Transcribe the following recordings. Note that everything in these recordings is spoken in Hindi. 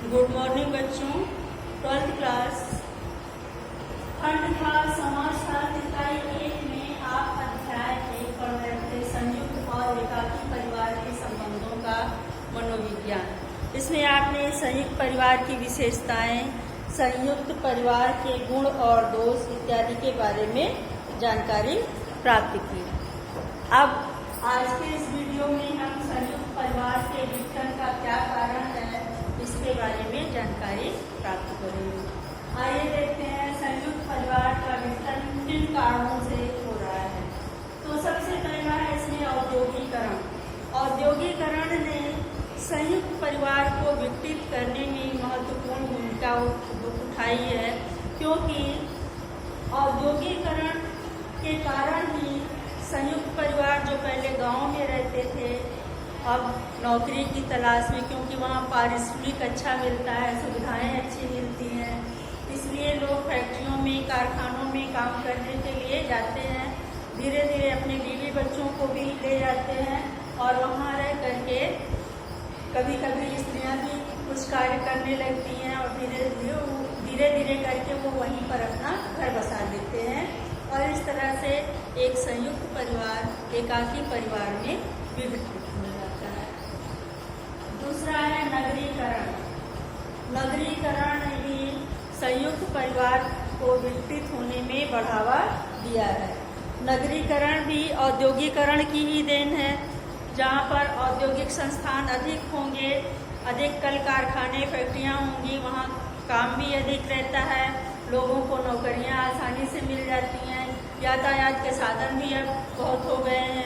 गुड मॉर्निंग बच्चों। 12th क्लास खंड का समाजशास्त्र इकाई 1 में आप अध्याय 1 पढ़ रहे थे संयुक्त और एकाकी परिवार के संबंधों का मनोविज्ञान। इसमें आपने संयुक्त परिवार की विशेषताएं, संयुक्त परिवार के गुण और दोष इत्यादि के बारे में जानकारी प्राप्त की। अब आज के इस वीडियो में हम संयुक्त परिवार के विघटन का क्या कारण है इसके बारे में जानकारी प्राप्त करेंगे। आइए देखते हैं संयुक्त परिवार का विघटन किन कारणों से हो रहा है। तो सबसे पहला है इसमें औद्योगिकरण। औद्योगिकरण ने संयुक्त परिवार को विकसित करने में महत्वपूर्ण भूमिका उठाई है, क्योंकि औद्योगिकरण के कारण ही संयुक्त परिवार जो पहले गांव में रहते थे अब नौकरी की तलाश में, क्योंकि वहाँ पारिश्रमिक अच्छा मिलता है, सुविधाएं अच्छी मिलती हैं, इसलिए लोग फैक्ट्रियों में, कारखानों में काम करने के लिए जाते हैं। धीरे धीरे अपने बीवी बच्चों को भी ले जाते हैं और वहाँ रह करके कभी कभी स्त्रियाँ भी कुछ कार्य करने लगती हैं और धीरे धीरे करके वो वहीं पर अपना घर बसा लेते हैं और इस तरह से एक संयुक्त परिवार एकाकी परिवार में विघटित हो जाता है। दूसरा है नगरीकरण। नगरीकरण ने भी संयुक्त परिवार को विकसित होने में बढ़ावा दिया है। नगरीकरण भी औद्योगिकरण की ही देन है। जहाँ पर औद्योगिक संस्थान अधिक होंगे, अधिक कल कारखाने फैक्ट्रियाँ होंगी, वहाँ काम भी अधिक रहता है, लोगों को नौकरियां आसानी से मिल जाती हैं, यातायात के साधन भी अब बहुत हो गए हैं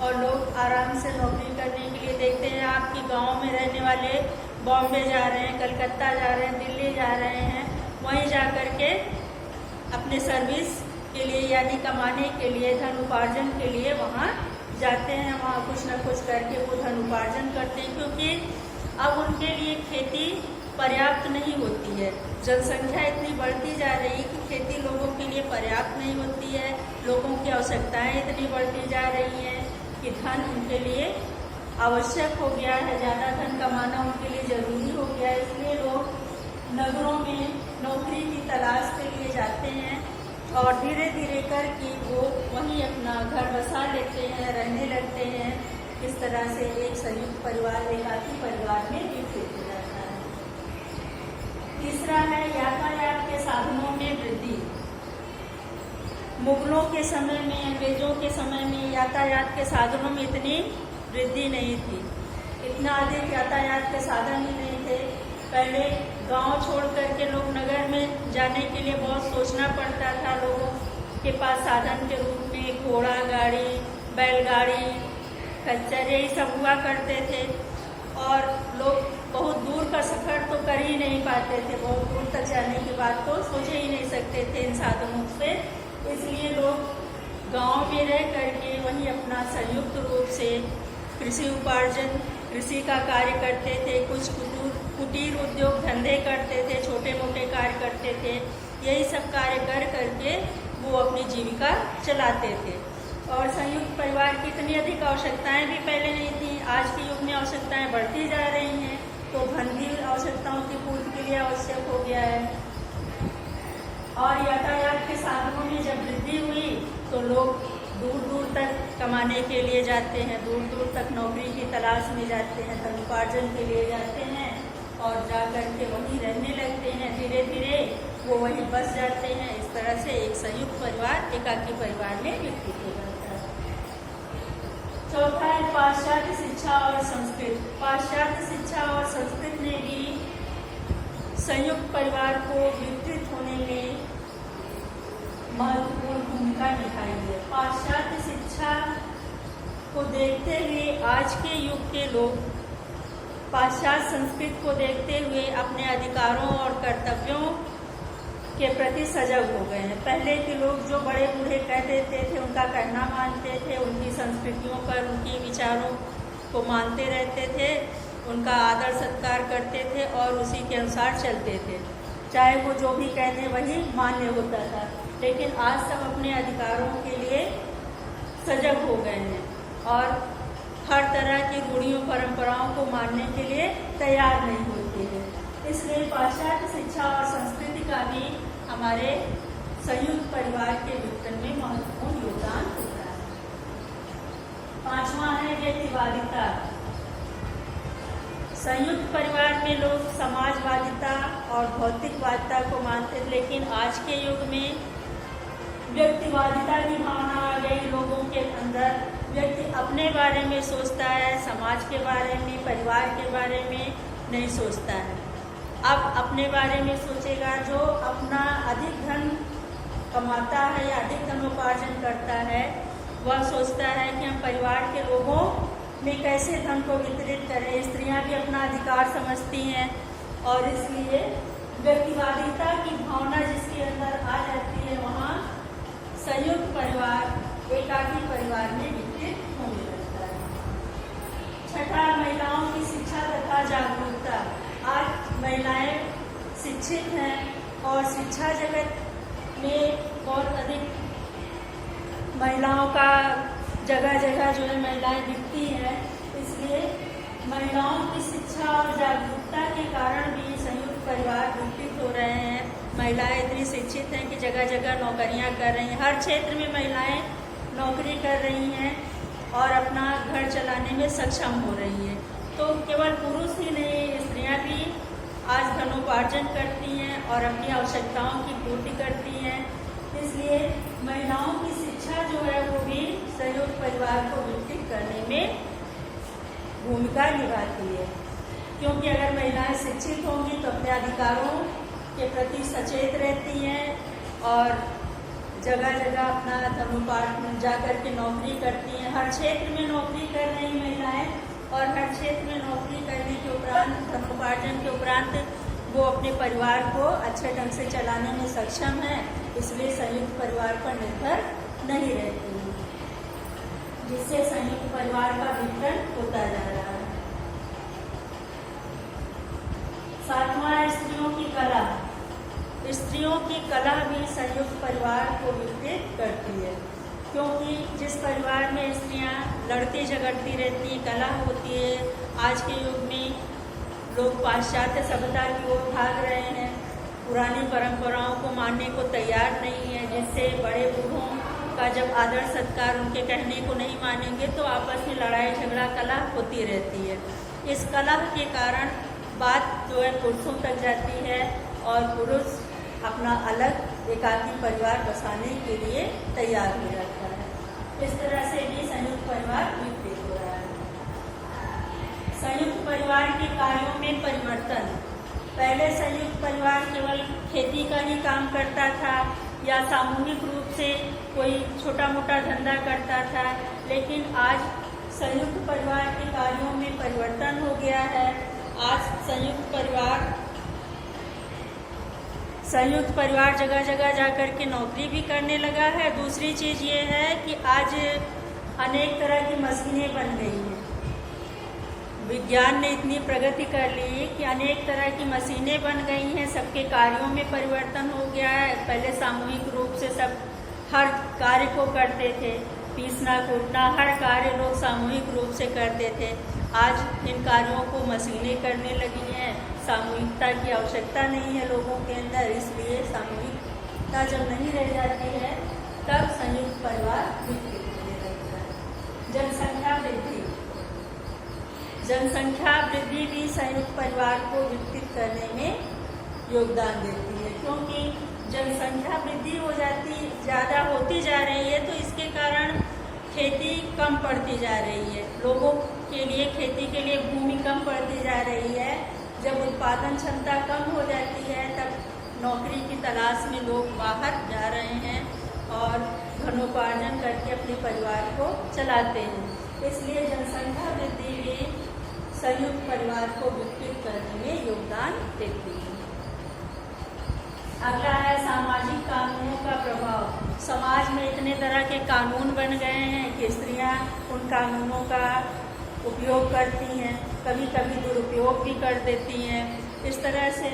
और लोग आराम से नौकरी करने के लिए देखते हैं। आपकी गांव में रहने वाले बॉम्बे जा रहे हैं, कलकत्ता जा रहे हैं, दिल्ली जा रहे हैं, वहीं जा कर के अपने सर्विस के लिए यानी कमाने के लिए, धन उपार्जन के लिए वहाँ जाते हैं। वहाँ कुछ न कुछ करके वो धन उपार्जन करते हैं, क्योंकि अब उनके लिए खेती पर्याप्त नहीं होती है। जनसंख्या इतनी बढ़ती जा रही है कि खेती लोगों के लिए पर्याप्त नहीं होती है। लोगों की आवश्यकताएं इतनी बढ़ती जा रही हैं कि धन उनके लिए आवश्यक हो गया है, ज़्यादा धन कमाना उनके लिए जरूरी हो गया है। इसलिए लोग नगरों में नौकरी की तलाश के लिए जाते हैं और धीरे धीरे करके वो वहीं अपना घर बसा लेते हैं, रहने लगते हैं। इस तरह से एक संयुक्त परिवार एकाकी परिवार में विकसित हो जाता है। तीसरा है यातायात के साधनों में वृद्धि। मुगलों के समय में, अंग्रेजों के समय में यातायात के साधनों में इतनी वृद्धि नहीं थी, इतना अधिक यातायात के साधन ही नहीं थे। पहले गांव छोड़ करके लोग नगर में जाने के लिए बहुत सोचना पड़ता था। लोगों के पास साधन के रूप में घोड़ा गाड़ी, बैलगाड़ी, खच्चर यही सब हुआ करते थे और लोग बहुत दूर का सफर तो कर ही नहीं पाते थे। बहुत दूर तक जाने की बात तो सोच ही नहीं सकते थे इन साधनों से। इसलिए लोग गांव में रह करके वहीं अपना संयुक्त रूप से कृषि उपार्जन, कृषि का कार्य करते थे, कुछ कुटीर उद्योग धंधे करते थे, छोटे मोटे कार्य करते थे। यही सब कार्य कर करके वो अपनी जीविका चलाते थे। और संयुक्त परिवार की इतनी अधिक आवश्यकताएं भी पहले नहीं थी। आज के युग में आवश्यकताएं बढ़ती जा रही हैं, तो धन भी आवश्यकताओं की पूर्ति के लिए आवश्यक हो गया है। और यातायात के साधनों में जब वृद्धि हुई तो लोग दूर दूर तक कमाने के लिए जाते हैं, दूर दूर तक नौकरी की तलाश में जाते हैं, धन उपार्जन के लिए जाते हैं और जा करके वहीं रहने लगते हैं। धीरे धीरे वो वहीं बस जाते हैं। इस तरह से एक संयुक्त परिवार एकाकी परिवार में विकसित हो जाता है। चौथा है पाश्चात्य शिक्षा और संस्कृति। पाश्चात्य शिक्षा और संस्कृति ने भी संयुक्त परिवार को विकसित होने में महत्वपूर्ण भूमिका निभाई है। पाश्चात्य शिक्षा को देखते हुए आज के युग के लोग पाश्चात्य संस्कृति को देखते हुए अपने अधिकारों और कर्तव्यों के प्रति सजग हो गए हैं। पहले के लोग जो बड़े बूढ़े कह देते थे उनका कहना मानते थे, उनकी संस्कृतियों पर, उनके विचारों को मानते रहते थे, उनका आदर सत्कार करते थे और उसी के अनुसार चलते थे। चाहे वो जो भी कह दें वही मान्य होता था। लेकिन आज सब अपने अधिकारों के लिए सजग हो गए हैं और हर तरह की रूढ़ियों परंपराओं को मानने के लिए तैयार नहीं होते हैं। इसलिए पाश्चात्य शिक्षा और संस्कृति का भी हमारे संयुक्त परिवार के विघटन में महत्वपूर्ण योगदान होता है। पांचवा है व्यक्तिवादिता। संयुक्त परिवार में लोग समाजवादिता और भौतिकवादिता को मानते थे, लेकिन आज के युग में व्यक्तिवादिता की भावना आ गई लोगों के अंदर। व्यक्ति अपने बारे में सोचता है, समाज के बारे में, परिवार के बारे में नहीं सोचता है। अब अपने बारे में सोचेगा। जो अपना अधिक धन कमाता है या अधिक धन उपार्जन करता है, वह सोचता है कि हम परिवार के लोगों में कैसे धन को वितरित करें। स्त्रियां भी अपना अधिकार समझती हैं और इसलिए व्यक्तिवादिता की भावना जिसके अंदर आ जाती है, वहाँ संयुक्त परिवार एकाकी परिवार में विकसित होने लगता है। छठा, महिलाओं की शिक्षा तथा जागरूकता। आज महिलाएं शिक्षित हैं और शिक्षा जगत में बहुत अधिक महिलाओं का जगह जगह जो है महिलाएं दिखती हैं। इसलिए महिलाओं की शिक्षा और जागरूकता के कारण भी संयुक्त परिवार विकसित हो रहे हैं। महिलाएं इतनी शिक्षित हैं कि जगह जगह नौकरियां कर रही हैं। हर क्षेत्र में महिलाएं नौकरी कर रही हैं और अपना घर चलाने में सक्षम हो रही हैं। तो केवल पुरुष ही नहीं, स्त्रियां भी आज धनोपार्जन करती हैं और अपनी आवश्यकताओं की पूर्ति करती हैं। इसलिए महिलाओं की शिक्षा जो है वो भी संयुक्त परिवार को विकसित करने में भूमिका निभाती है, क्योंकि अगर महिलाएं शिक्षित होंगी तो अपने अधिकारों के प्रति सचेत रहती हैं और जगह जगह अपना धनोपार्जन जाकर के नौकरी करती हैं। हर क्षेत्र में नौकरी कर रही महिलाएं और हर क्षेत्र में नौकरी करने के उपरांत, धनोपार्जन के उपरांत वो अपने परिवार को अच्छे ढंग से चलाने में सक्षम है। इसलिए संयुक्त परिवार पर निर्भर नहीं रहती है, जिससे संयुक्त परिवार का विघटन होता जा रहा है। सातवां, स्त्रियों की कला। स्त्रियों की कला भी संयुक्त परिवार को विकसित करती है, क्योंकि जिस परिवार में स्त्रियां लड़ती झगड़ती रहती हैं, कला होती है। आज के युग में लोग पाश्चात्य सभ्यता की ओर भाग रहे हैं, पुरानी परंपराओं को मानने को तैयार नहीं है, जिससे बड़े बूढ़ों का जब आदर सत्कार उनके कहने को नहीं मानेंगे तो आपस में लड़ाई झगड़ा कला होती रहती है। इस कला के कारण बात जो है पुरुषों तक जाती है और पुरुष अपना अलग एकाकी परिवार बसाने के लिए तैयार हो जाता है। इस तरह से भी संयुक्त परिवार विकसित हो रहा है। संयुक्त परिवार के कार्यों में परिवर्तन। पहले संयुक्त परिवार केवल खेती का ही काम करता था या सामूहिक रूप से कोई छोटा मोटा धंधा करता था, लेकिन आज संयुक्त परिवार के कार्यों में परिवर्तन हो गया है। आज संयुक्त परिवार जगह जगह जाकर के नौकरी भी करने लगा है। दूसरी चीज़ ये है कि आज अनेक तरह की मशीनें बन गई हैं। विज्ञान ने इतनी प्रगति कर ली कि अनेक तरह की मशीनें बन गई हैं। सबके कार्यों में परिवर्तन हो गया है। पहले सामूहिक रूप से सब हर कार्य को करते थे, पीसना कूटना हर कार्य लोग सामूहिक रूप से करते थे। आज इन कार्यों को मशीनें करने लगी हैं। सामूहिकता की आवश्यकता नहीं है लोगों के अंदर, इसलिए सामूहिकता जब नहीं रह जाती है तब संयुक्त परिवार विकसित होने लगता है। जनसंख्या वृद्धि। जनसंख्या वृद्धि भी संयुक्त परिवार को विकसित करने में योगदान देती है, क्योंकि जनसंख्या वृद्धि हो जाती ज़्यादा होती जा रही है तो इसके कारण खेती कम पड़ती जा रही है। लोगों के लिए खेती के लिए भूमि कम पड़ती जा रही है। जब उत्पादन क्षमता कम हो जाती है तब नौकरी की तलाश में लोग बाहर जा रहे हैं और धनोपार्जन करके अपने परिवार को चलाते हैं। इसलिए जनसंख्या वृद्धि भी संयुक्त परिवार को विकसित करने में योगदान देती है। अगला है सामाजिक कानूनों का प्रभाव। समाज में इतने तरह के कानून बन गए हैं कि स्त्रियां उन कानूनों का उपयोग करती हैं, कभी कभी दुरुपयोग भी कर देती हैं। इस तरह से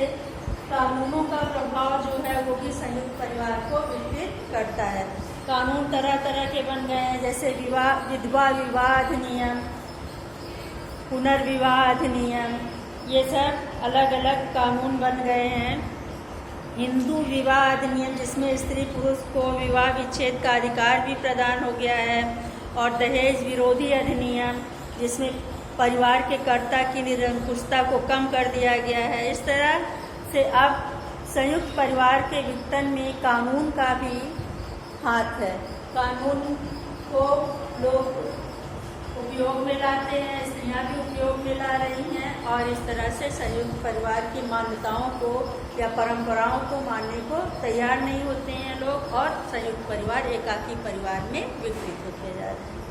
कानूनों का प्रभाव जो है वो भी संयुक्त परिवार को विकसित करता है। कानून तरह तरह के बन गए हैं, जैसे विधवा विवाह अधिनियम, पुनर्विवाह अधिनियम, ये सब अलग अलग कानून बन गए हैं। हिंदू विवाह अधिनियम, जिसमें स्त्री पुरुष को विवाह विच्छेद का अधिकार भी प्रदान हो गया है, और दहेज विरोधी अधिनियम, जिसमें परिवार के कर्ता की निरंकुशता को कम कर दिया गया है। इस तरह से अब संयुक्त परिवार के विघटन में कानून का भी हाथ है। कानून को लोग उपयोग में लाते हैं, स्त्रियां भी उपयोग में ला रही हैं, और इस तरह से संयुक्त परिवार की मान्यताओं को या परंपराओं को मानने को तैयार नहीं होते हैं लोग, और संयुक्त परिवार एकाकी परिवार में विकसित होते जा रहे हैं।